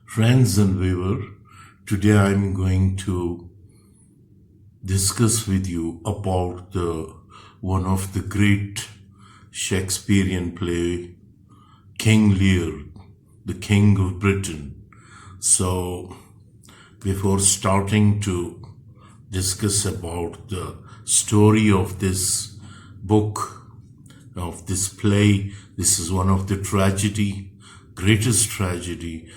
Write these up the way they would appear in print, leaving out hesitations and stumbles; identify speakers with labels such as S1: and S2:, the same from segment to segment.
S1: Friends and viewer, today I'm going to discuss with you about one of the great Shakespearean play, King Lear, the King of Britain. So, before starting to discuss about the story of this book, of this play, this is one of the greatest tragedy.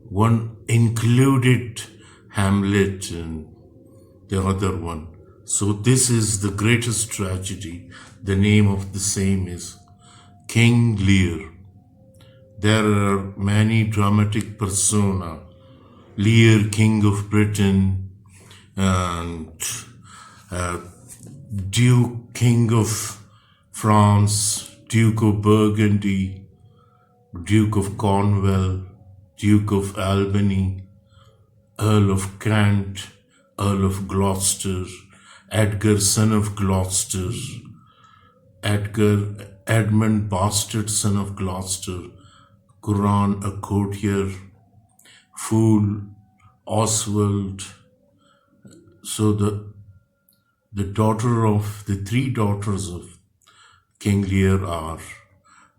S1: One included Hamlet and the other one. So this is the greatest tragedy. The name of the same is King Lear. There are many dramatic persona. Lear, King of Britain, and Duke, King of France, Duke of Burgundy, Duke of Cornwall, Duke of Albany, Earl of Kent, Earl of Gloucester, Edgar, son of Gloucester, Edmund, bastard son of Gloucester, Couron, a courtier, Fool, Oswald. So the three daughters of King Lear are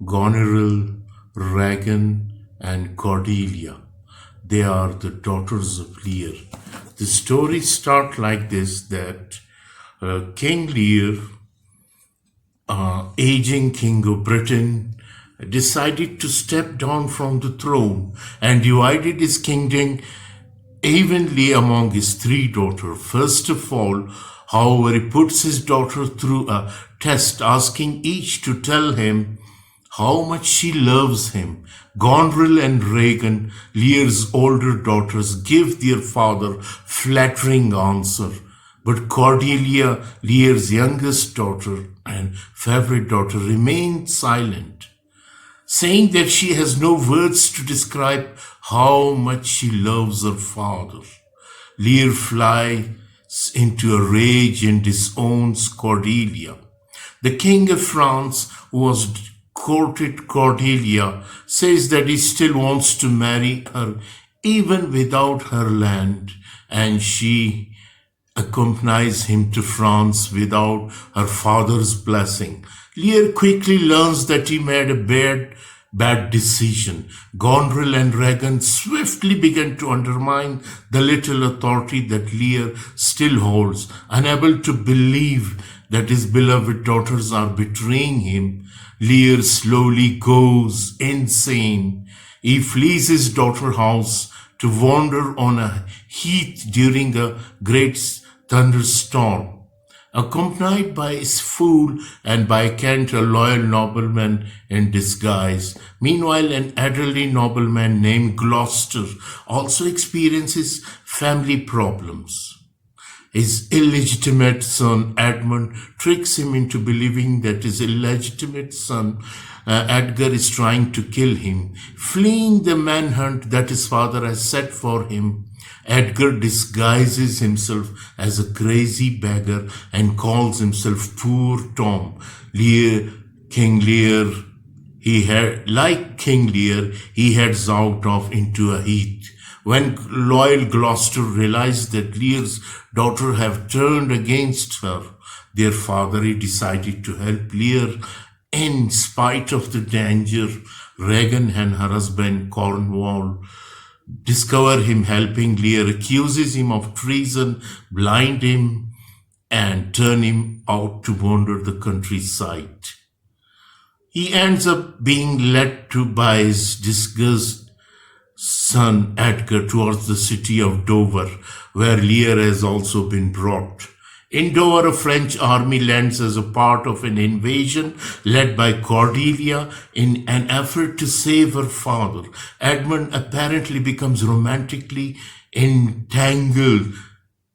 S1: Goneril, Regan, and Cordelia. They are the daughters of Lear. The story starts like this, that King Lear, aging King of Britain, decided to step down from the throne and divided his kingdom evenly among his three daughters. First of all, however, he puts his daughter through a test, asking each to tell him how much she loves him. Goneril and Regan, Lear's older daughters, give their father flattering answer. But Cordelia, Lear's youngest daughter and favorite daughter, remains silent, saying that she has no words to describe how much she loves her father. Lear flies into a rage and disowns Cordelia. The King of France, who was courted Cordelia, says that he still wants to marry her even without her land, and she accompanies him to France without her father's blessing. Lear quickly learns that he made a bad decision. Goneril and Regan swiftly began to undermine the little authority that Lear still holds. Unable to believe that his beloved daughters are betraying him, Lear slowly goes insane. He flees his daughter's house to wander on a heath during a great thunderstorm, accompanied by his fool and by Kent, a loyal nobleman in disguise. Meanwhile, an elderly nobleman named Gloucester also experiences family problems. His illegitimate son, Edmund, tricks him into believing that his illegitimate son, Edgar, is trying to kill him. Fleeing the manhunt that his father has set for him, Edgar disguises himself as a crazy beggar and calls himself Poor Tom. King Lear, he heads out into a heath. When loyal Gloucester realized that Lear's daughter have turned against her, their father, he decided to help Lear in spite of the danger. Regan and her husband Cornwall discover him helping Lear, accuses him of treason, blind him, and turn him out to wander the countryside. He ends up being led by his disgusted son Edgar towards the city of Dover, where Lear has also been brought. In Dover, a French army lands as a part of an invasion led by Cordelia in an effort to save her father. Edmund apparently becomes romantically entangled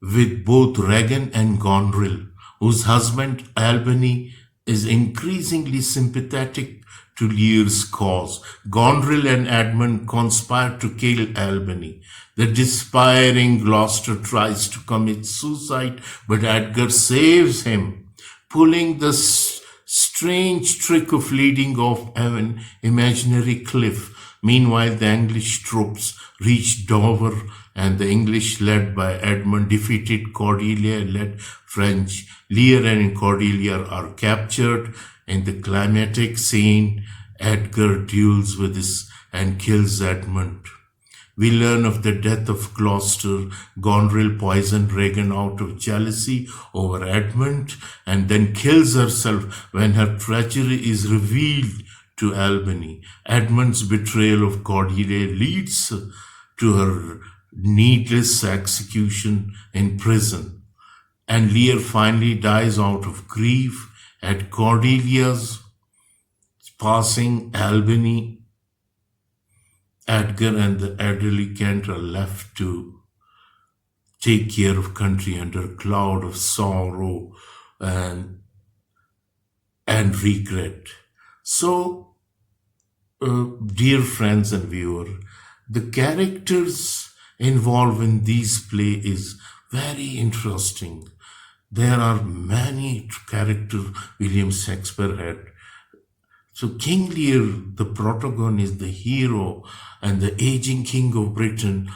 S1: with both Regan and Goneril, whose husband Albany is increasingly sympathetic to Lear's cause. Goneril and Edmund conspire to kill Albany. The despairing Gloucester tries to commit suicide, but Edgar saves him, pulling the strange trick of leading off an imaginary cliff. Meanwhile, the English troops reached Dover, and the English, led by Edmund, defeated Cordelia-led French. Lear and Cordelia are captured. In the climactic scene, Edgar duels with his and kills Edmund. We learn of the death of Gloucester. Goneril poisoned Regan out of jealousy over Edmund and then kills herself when her treachery is revealed to Albany. Edmund's betrayal of Cordelia leads to her needless execution in prison. And Lear finally dies out of grief at Cordelia's passing. Albany, Edgar and the elderly Kent are left to take care of country under a cloud of sorrow and regret. So, dear friends and viewer, the characters involved in these play is very interesting. There are many characters William Shakespeare had. So King Lear, the protagonist, the hero, and the aging king of Britain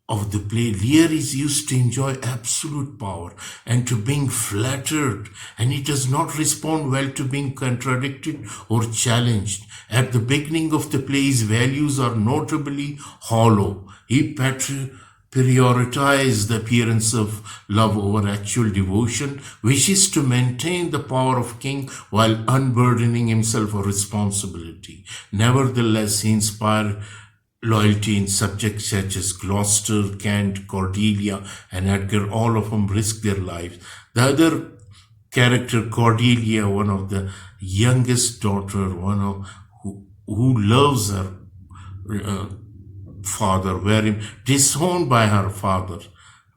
S1: of the play, Lear is used to enjoy absolute power and to being flattered, and he does not respond well to being contradicted or challenged. At the beginning of the play, his values are notably hollow. He prioritizes the appearance of love over actual devotion, wishes to maintain the power of king while unburdening himself of responsibility. Nevertheless, he inspires loyalty in subjects such as Gloucester, Kent, Cordelia, and Edgar, all of whom risk their lives. The other character, Cordelia, one of the youngest daughter, who loves her father, wherein disowned by her father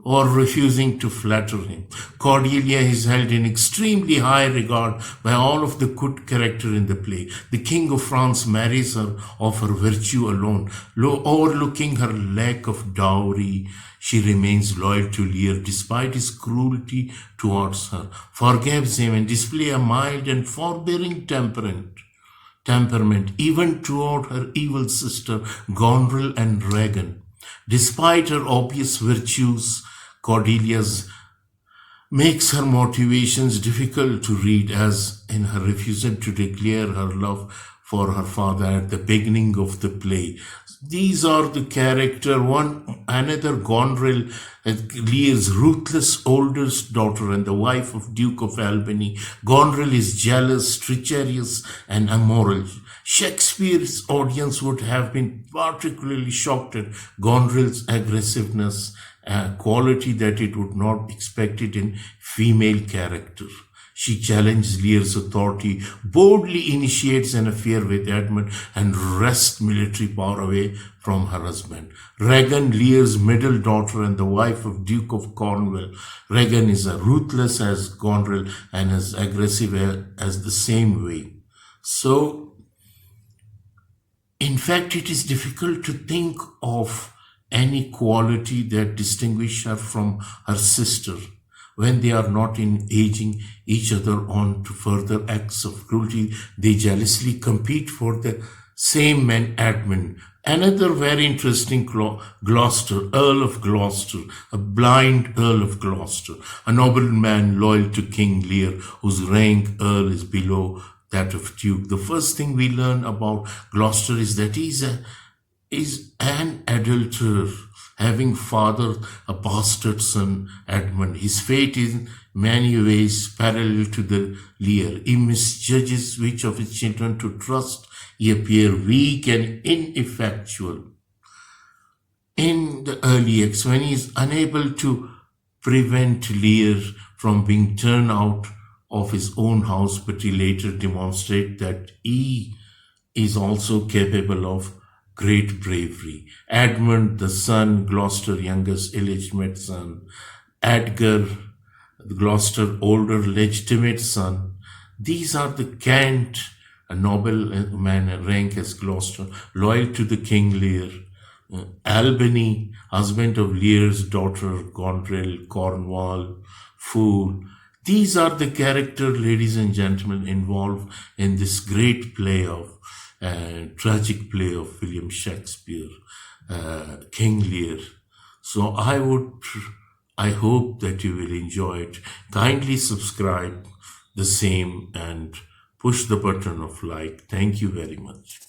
S1: or refusing to flatter him. Cordelia is held in extremely high regard by all of the good character in the play. The King of France marries her of her virtue alone, overlooking her lack of dowry. She remains loyal to Lear despite his cruelty towards her, forgives him, and displays a mild and forbearing temperament even toward her evil sister Goneril and Regan. Despite her obvious virtues, Cordelia makes her motivations difficult to read, as in her refusal to declare her love for her father at the beginning of the play. These are the character. Another Goneril, Lear's ruthless oldest daughter and the wife of Duke of Albany. Goneril is jealous, treacherous, and immoral. Shakespeare's audience would have been particularly shocked at Goneril's aggressiveness, a quality that it would not expect it in female character. She challenges Lear's authority, boldly initiates an affair with Edmund, and wrests military power away from her husband. Regan, Lear's middle daughter and the wife of Duke of Cornwall. Regan is as ruthless as Goneril and as aggressive as the same way. So, in fact, it is difficult to think of any quality that distinguishes her from her sister, when they are not engaging each other on to further acts of cruelty. They jealously compete for the same man, Edmund. Another very interesting Gloucester, Earl of Gloucester, a blind Earl of Gloucester, a nobleman loyal to King Lear, whose rank Earl is below that of Duke. The first thing we learn about Gloucester is that he is an adulterer, having fathered a bastard son, Edmund. His fate is in many ways parallel to the Lear. He misjudges which of his children to trust. He appears weak and ineffectual in the early acts, when he is unable to prevent Lear from being turned out of his own house, but he later demonstrates that he is also capable of great bravery. Edmund, the son, Gloucester, youngest illegitimate son. Edgar, Gloucester, older legitimate son. These are the Kent, a noble man, rank as Gloucester, loyal to the King Lear. Albany, husband of Lear's daughter, Goneril, Cornwall, fool. These are the characters, ladies and gentlemen, involved in this great play of and tragic play of William Shakespeare, King Lear. So I hope that you will enjoy it. Kindly subscribe the same and push the button of like. Thank you very much.